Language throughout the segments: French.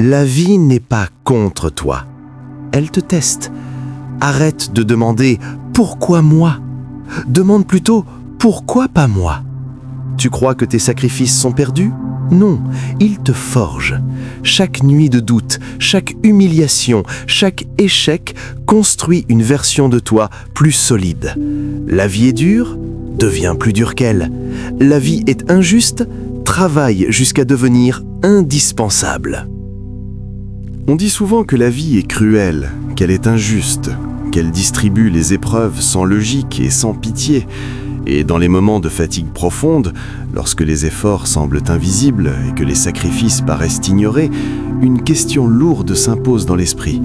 La vie n'est pas contre toi. Elle te teste. Arrête de demander « Pourquoi moi ?» Demande plutôt « Pourquoi pas moi ?» Tu crois que tes sacrifices sont perdus? Non, ils te forgent. Chaque nuit de doute, chaque humiliation, chaque échec construit une version de toi plus solide. La vie est dure? Deviens plus dur qu'elle. La vie est injuste? Travaille jusqu'à devenir indispensable. On dit souvent que la vie est cruelle, qu'elle est injuste, qu'elle distribue les épreuves sans logique et sans pitié. Et dans les moments de fatigue profonde, lorsque les efforts semblent invisibles et que les sacrifices paraissent ignorés, une question lourde s'impose dans l'esprit.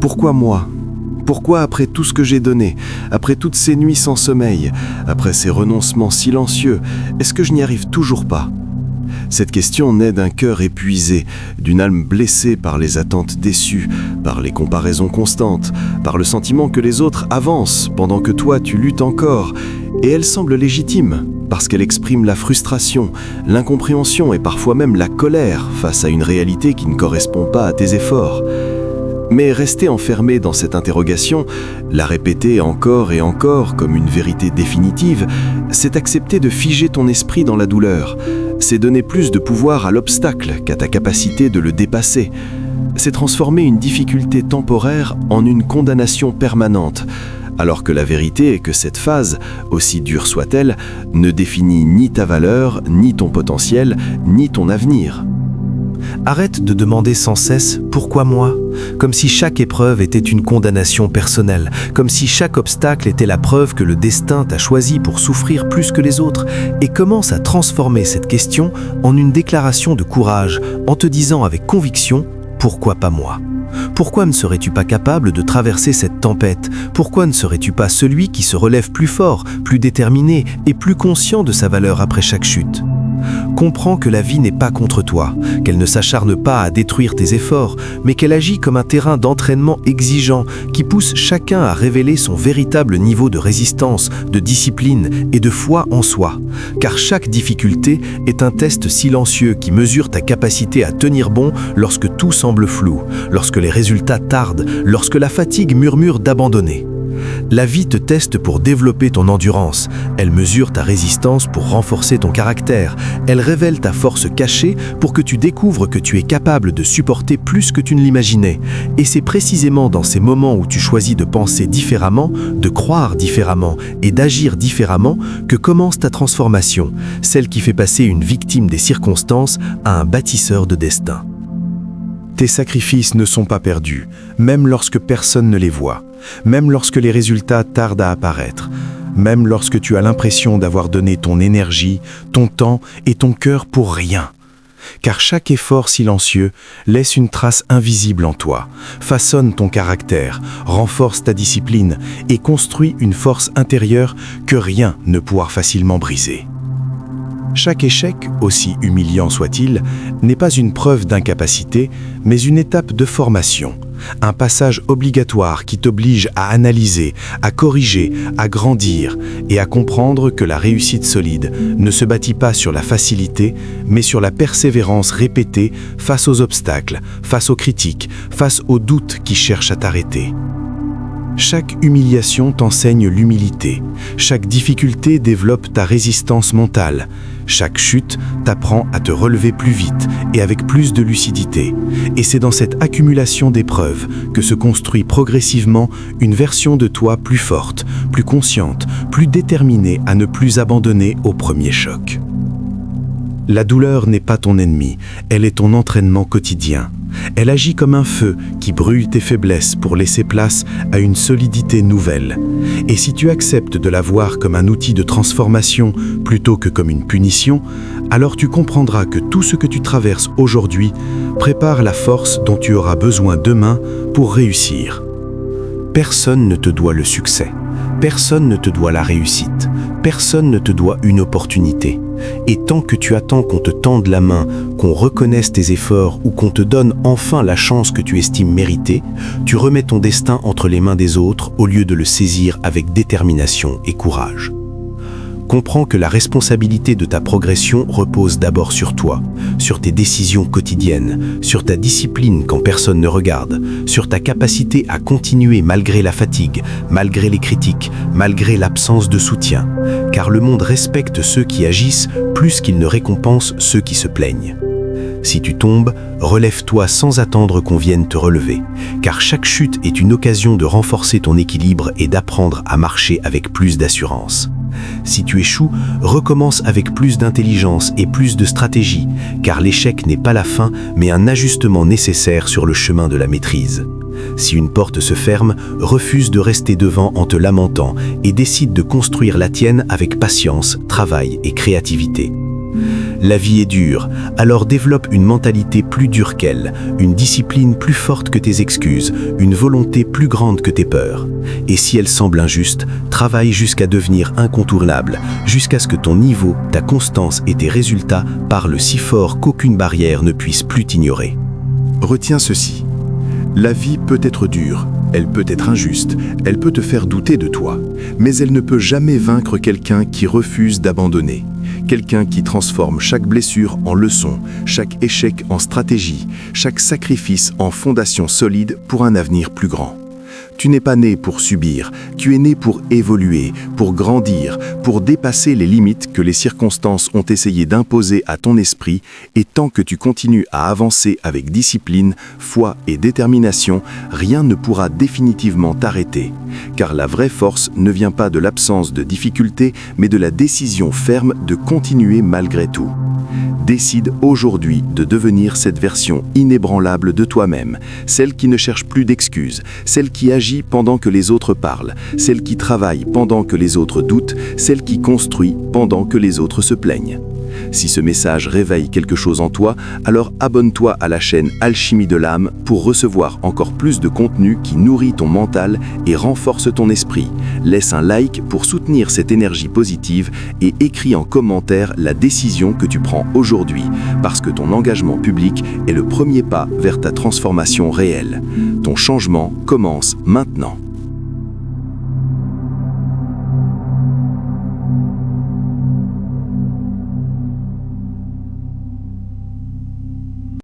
Pourquoi moi ? Pourquoi après tout ce que j'ai donné, après toutes ces nuits sans sommeil, après ces renoncements silencieux, est-ce que je n'y arrive toujours pas ? Cette question naît d'un cœur épuisé, d'une âme blessée par les attentes déçues, par les comparaisons constantes, par le sentiment que les autres avancent pendant que toi tu luttes encore. Et elle semble légitime, parce qu'elle exprime la frustration, l'incompréhension et parfois même la colère face à une réalité qui ne correspond pas à tes efforts. Mais rester enfermé dans cette interrogation, la répéter encore et encore comme une vérité définitive, c'est accepter de figer ton esprit dans la douleur. C'est donner plus de pouvoir à l'obstacle qu'à ta capacité de le dépasser. C'est transformer une difficulté temporaire en une condamnation permanente, alors que la vérité est que cette phase, aussi dure soit-elle, ne définit ni ta valeur, ni ton potentiel, ni ton avenir. Arrête de demander sans cesse « Pourquoi moi ?» comme si chaque épreuve était une condamnation personnelle, comme si chaque obstacle était la preuve que le destin t'a choisi pour souffrir plus que les autres, et commence à transformer cette question en une déclaration de courage, en te disant avec conviction « Pourquoi pas moi ?» Pourquoi ne serais-tu pas capable de traverser cette tempête? Pourquoi ne serais-tu pas celui qui se relève plus fort, plus déterminé et plus conscient de sa valeur après chaque chute? Comprends que la vie n'est pas contre toi, qu'elle ne s'acharne pas à détruire tes efforts, mais qu'elle agit comme un terrain d'entraînement exigeant qui pousse chacun à révéler son véritable niveau de résistance, de discipline et de foi en soi. Car chaque difficulté est un test silencieux qui mesure ta capacité à tenir bon lorsque tout semble flou, lorsque les résultats tardent, lorsque la fatigue murmure d'abandonner. La vie te teste pour développer ton endurance, elle mesure ta résistance pour renforcer ton caractère, elle révèle ta force cachée pour que tu découvres que tu es capable de supporter plus que tu ne l'imaginais. Et c'est précisément dans ces moments où tu choisis de penser différemment, de croire différemment et d'agir différemment que commence ta transformation, celle qui fait passer une victime des circonstances à un bâtisseur de destin. Tes sacrifices ne sont pas perdus, même lorsque personne ne les voit, même lorsque les résultats tardent à apparaître, même lorsque tu as l'impression d'avoir donné ton énergie, ton temps et ton cœur pour rien. Car chaque effort silencieux laisse une trace invisible en toi, façonne ton caractère, renforce ta discipline et construit une force intérieure que rien ne pourra facilement briser. Chaque échec, aussi humiliant soit-il, n'est pas une preuve d'incapacité, mais une étape de formation, un passage obligatoire qui t'oblige à analyser, à corriger, à grandir et à comprendre que la réussite solide ne se bâtit pas sur la facilité, mais sur la persévérance répétée face aux obstacles, face aux critiques, face aux doutes qui cherchent à t'arrêter. Chaque humiliation t'enseigne l'humilité, chaque difficulté développe ta résistance mentale, chaque chute t'apprend à te relever plus vite et avec plus de lucidité. Et c'est dans cette accumulation d'épreuves que se construit progressivement une version de toi plus forte, plus consciente, plus déterminée à ne plus abandonner au premier choc. La douleur n'est pas ton ennemi, elle est ton entraînement quotidien. Elle agit comme un feu qui brûle tes faiblesses pour laisser place à une solidité nouvelle. Et si tu acceptes de la voir comme un outil de transformation plutôt que comme une punition, alors tu comprendras que tout ce que tu traverses aujourd'hui prépare la force dont tu auras besoin demain pour réussir. Personne ne te doit le succès, personne ne te doit la réussite, personne ne te doit une opportunité. Et tant que tu attends qu'on te tende la main, qu'on reconnaisse tes efforts ou qu'on te donne enfin la chance que tu estimes méritée, tu remets ton destin entre les mains des autres au lieu de le saisir avec détermination et courage. Comprends que la responsabilité de ta progression repose d'abord sur toi, sur tes décisions quotidiennes, sur ta discipline quand personne ne regarde, sur ta capacité à continuer malgré la fatigue, malgré les critiques, malgré l'absence de soutien. Car le monde respecte ceux qui agissent plus qu'il ne récompense ceux qui se plaignent. Si tu tombes, relève-toi sans attendre qu'on vienne te relever, car chaque chute est une occasion de renforcer ton équilibre et d'apprendre à marcher avec plus d'assurance. Si tu échoues, recommence avec plus d'intelligence et plus de stratégie, car l'échec n'est pas la fin, mais un ajustement nécessaire sur le chemin de la maîtrise. Si une porte se ferme, refuse de rester devant en te lamentant et décide de construire la tienne avec patience, travail et créativité. La vie est dure, alors développe une mentalité plus dure qu'elle, une discipline plus forte que tes excuses, une volonté plus grande que tes peurs. Et si elle semble injuste, travaille jusqu'à devenir incontournable, jusqu'à ce que ton niveau, ta constance et tes résultats parlent si fort qu'aucune barrière ne puisse plus t'ignorer. Retiens ceci. La vie peut être dure, elle peut être injuste, elle peut te faire douter de toi, mais elle ne peut jamais vaincre quelqu'un qui refuse d'abandonner. Quelqu'un qui transforme chaque blessure en leçon, chaque échec en stratégie, chaque sacrifice en fondation solide pour un avenir plus grand. Tu n'es pas né pour subir, tu es né pour évoluer, pour grandir, pour dépasser les limites que les circonstances ont essayé d'imposer à ton esprit, et tant que tu continues à avancer avec discipline, foi et détermination, rien ne pourra définitivement t'arrêter. Car la vraie force ne vient pas de l'absence de difficultés, mais de la décision ferme de continuer malgré tout. Décide aujourd'hui de devenir cette version inébranlable de toi-même, celle qui ne cherche plus d'excuses, celle qui agit pendant que les autres parlent, celle qui travaille pendant que les autres doutent, celle qui construit pendant que les autres se plaignent. Si ce message réveille quelque chose en toi, alors abonne-toi à la chaîne Alchimie de l'âme pour recevoir encore plus de contenu qui nourrit ton mental et renforce ton esprit. Laisse un like pour soutenir cette énergie positive et écris en commentaire la décision que tu prends aujourd'hui, parce que ton engagement public est le premier pas vers ta transformation réelle. Ton changement commence maintenant.